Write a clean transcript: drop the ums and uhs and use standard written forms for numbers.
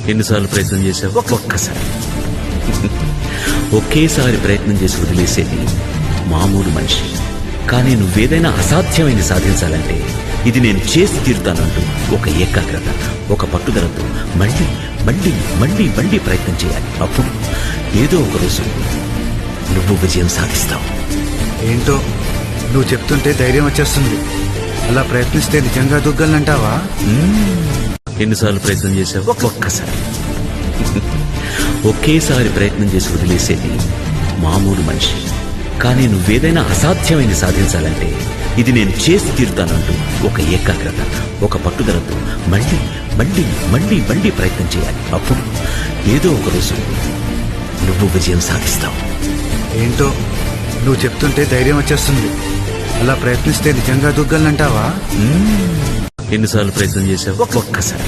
ఎన్నిసార్లు ప్రయత్నం చేశావు? ఒక్కసారి. ఒకేసారి ప్రయత్నం చేసి వదిలేసేది మామూలు మనిషి. కానీ నువ్వేదైనా అసాధ్యమైంది సాధించాలంటే ఇది నేను చేసి తీరుతానంటూ ఒక ఏకాగ్రత, ఒక పట్టుదలతో మళ్ళీ మళ్ళీ మళ్ళీ మళ్ళీ ప్రయత్నం చేయాలి. అప్పుడు ఏదో ఒక రోజు నువ్వు విజయం సాధిస్తావు. ఏంటో నువ్వు చెప్తుంటే ధైర్యం వచ్చేస్తుంది. అలా ప్రయత్నిస్తే నిజంగా దూగ్గలనంటావా? ఎన్నిసార్లు ప్రయత్నం చేశావు? ఒక్కసారి. ఒకేసారి ప్రయత్నం చేసి వదిలేసేది మామూలు మనిషి. కానీ నువ్వేదైనా అసాధ్యమైంది సాధించాలంటే ఇది నేను చేసి తీరుతానంటూ ఒక ఏకాగ్రత, ఒక పట్టుదలతో మళ్ళీ మళ్ళీ మళ్ళీ మళ్ళీ ప్రయత్నం చేయాలి. అప్పుడు ఏదో ఒక రోజు నువ్వు విజయం సాధిస్తావు. ఏంటో నువ్వు చెప్తుంటే ధైర్యం వచ్చేస్తుంది. అలా ప్రయత్నిస్తే నిజంగా దూగ్గలనంటావా? ఎన్నిసార్లు ప్రయత్నం చేశావు? ఒక్కసారి.